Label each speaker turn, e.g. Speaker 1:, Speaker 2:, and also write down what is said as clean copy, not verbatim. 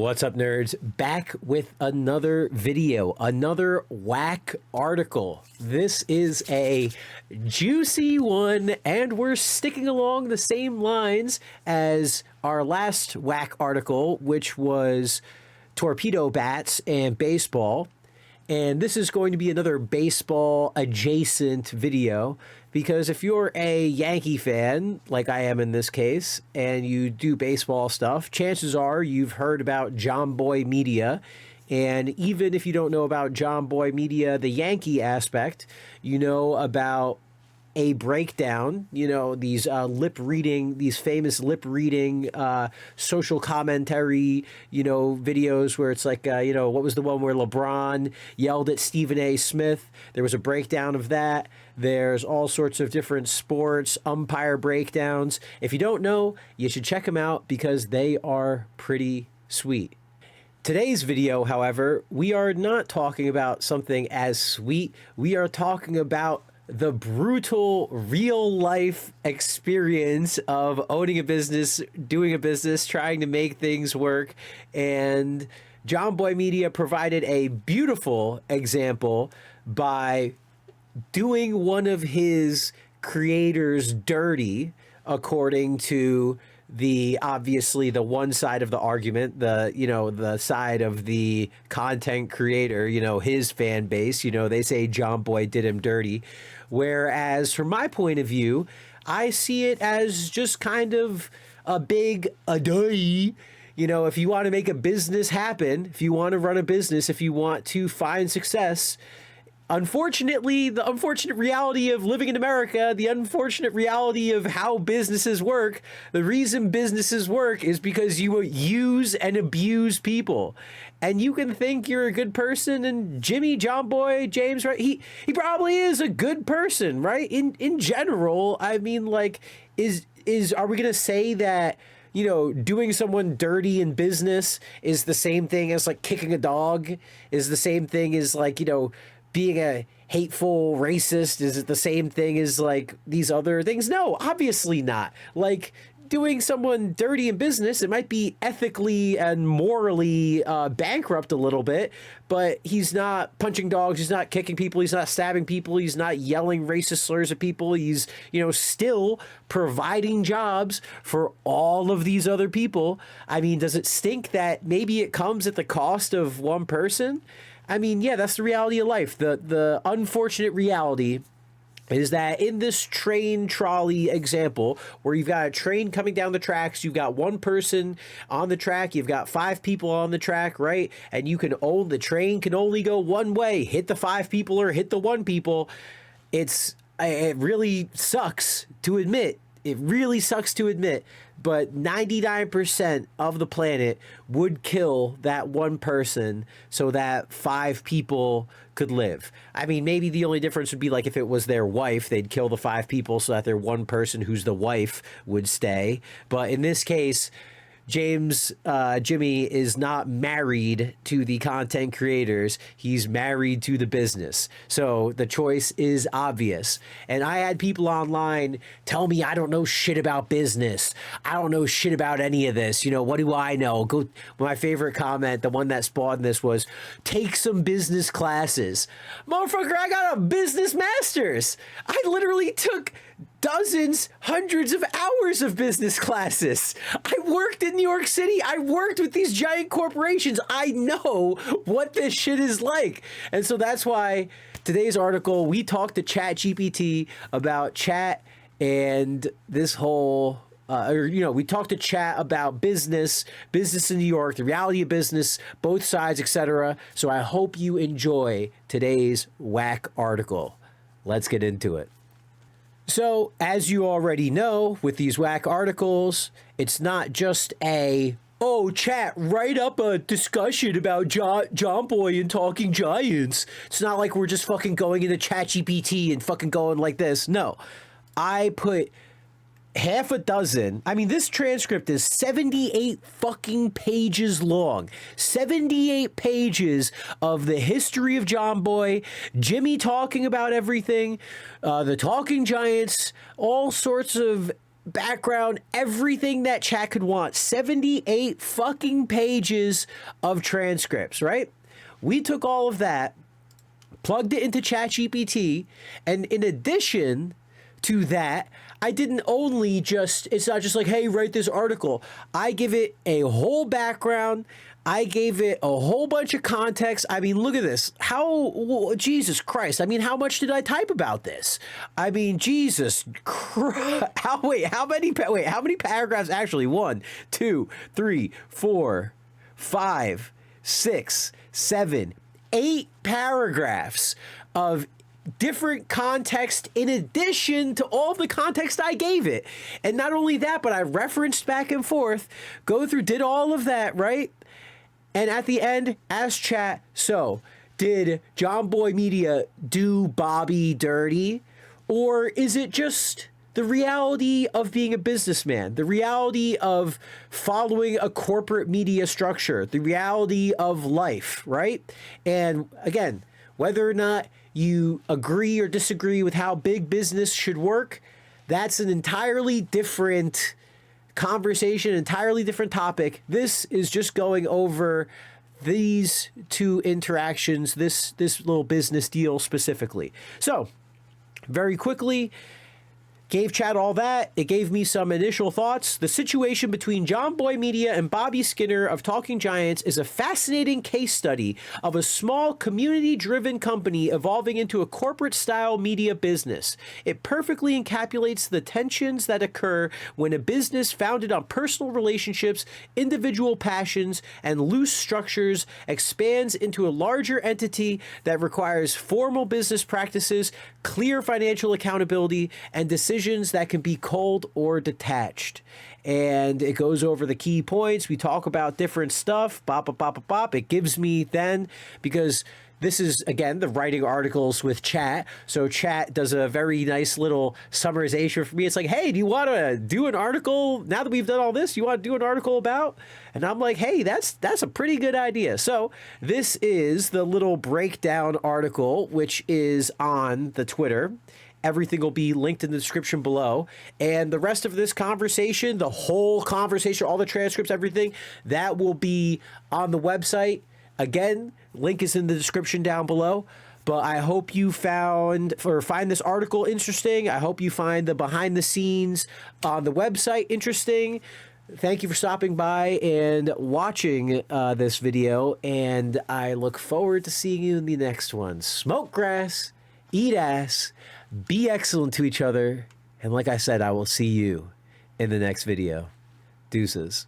Speaker 1: What's up, nerds? Back with another video, another whack article. This is a juicy one, and we're sticking along the same lines as our last whack article, which was torpedo bats and baseball. And this is going to be another baseball adjacent video, because if you're a Yankee fan, like I am in this case, and you do baseball stuff, chances are you've heard about Jomboy Media. And even if you don't know about Jomboy Media, the Yankee aspect, you know about a breakdown, you know, these these famous lip reading, social commentary, you know, videos where it's like, you know, what was the one where LeBron yelled at Stephen A. Smith? There was a breakdown of that. There's all sorts of different sports umpire breakdowns. If you don't know, you should check them out because they are pretty sweet. Today's video, however, we are not talking about something as sweet. We are talking about the brutal real life experience of owning a business, doing a business, trying to make things work. And Jomboy Media provided a beautiful example by doing one of his creators dirty, according to obviously the one side of the argument, the side of the content creator, you know, his fan base, you know, they say Jomboy did him dirty. Whereas from my point of view, I see it as just kind of a big you know, if you want to make a business happen, if you want to run a business, if you want to find success, unfortunately, the unfortunate reality of living in America, the unfortunate reality of how businesses work, the reason businesses work is because you use and abuse people. And you can think you're a good person, and Jomboy, James, right? He probably is a good person, right? In general, I mean, like, are we gonna say that, you know, doing someone dirty in business is the same thing as like kicking a dog, is the same thing as like, you know, being a hateful racist? Is it the same thing as like these other things? No, obviously not. Like, doing someone dirty in business, it might be ethically and morally bankrupt a little bit, but he's not punching dogs, he's not kicking people, he's not stabbing people, he's not yelling racist slurs at people. He's, you know, still providing jobs for all of these other people. I mean, does it stink that maybe it comes at the cost of one person? I mean, yeah, that's the reality of life. The unfortunate reality is that in this train trolley example, where you've got a train coming down the tracks, you've got one person on the track, you've got 5 people on the track, right? And the train can only go one way, hit the 5 people or hit the 1 people. It really sucks to admit. It really sucks to admit, but 99% of the planet would kill that one person so that 5 people could live. I mean, maybe the only difference would be like if it was their wife, they'd kill the 5 people so that their one person who's the wife would stay. But in this case, Jimmy is not married to the content creators. He's married to the business. So the choice is obvious. And I had people online tell me I don't know shit about business. I don't know shit about any of this. You know, what do I know? My favorite comment, the one that spawned this, was take some business classes. Motherfucker, I got a business master's. I literally took dozens, hundreds of hours of business classes. I worked in New York City. I worked with these giant corporations. I know what this shit is like. And so that's why today's article, we talked to ChatGPT about chat and this whole, we talked to chat about business in New York, the reality of business, both sides, etc. So I hope you enjoy today's whack article. Let's get into it. So, as you already know, with these whack articles, it's not just chat, write up a discussion about Jomboy and Talking Giants. It's not like we're just fucking going into ChatGPT and fucking going like this. No, I put half a dozen. I mean, this transcript is 78 fucking pages long. 78 pages of the history of Jomboy, Jimmy talking about everything, the Talking Giants, all sorts of background, everything that chat could want. 78 fucking pages of transcripts, right? We took all of that, plugged it into ChatGPT, and in addition to that, I didn't only just, it's not just like, hey, write this article. I give it a whole background. I gave it a whole bunch of context. I mean, look at this. How, Jesus Christ. I mean, how much did I type about this? I mean, Jesus Christ. How many paragraphs actually? 1, 2, 3, 4, 5, 6, 7, 8 paragraphs of different context in addition to all the context I gave it. And not only that, but I referenced back and forth, did all of that, right? And at the end, asked chat, so did Jomboy Media do Bobby dirty? Or is it just the reality of being a businessman, the reality of following a corporate media structure, the reality of life, right? And again, whether or not you agree or disagree with how big business should work, that's an entirely different conversation, entirely different topic. This is just going over these two interactions, this little business deal specifically. So, very quickly, gave chat all that. It gave me some initial thoughts. The situation between Jomboy Media and Bobby Skinner of Talking Giants is a fascinating case study of a small community-driven company evolving into a corporate-style media business. It perfectly encapsulates the tensions that occur when a business founded on personal relationships, individual passions, and loose structures expands into a larger entity that requires formal business practices, clear financial accountability, and decisions that can be cold or detached. And it goes over the key points. We talk about different stuff. It gives me then, because this is, again, the writing articles with chat. So chat does a very nice little summarization for me. It's like, hey, do you want to do an article now that we've done all this? You want to do an article about? And I'm like, hey, that's a pretty good idea. So this is the little breakdown article, which is on the Twitter. Everything will be linked in the description below. And the rest of this conversation, the whole conversation, all the transcripts, everything, that will be on the website. Again, link is in the description down below. But I hope you find this article interesting. I hope you find the behind the scenes on the website interesting. Thank you for stopping by and watching this video. And I look forward to seeing you in the next one. Smoke grass, eat ass, be excellent to each other. And like I said, I will see you in the next video. Deuces.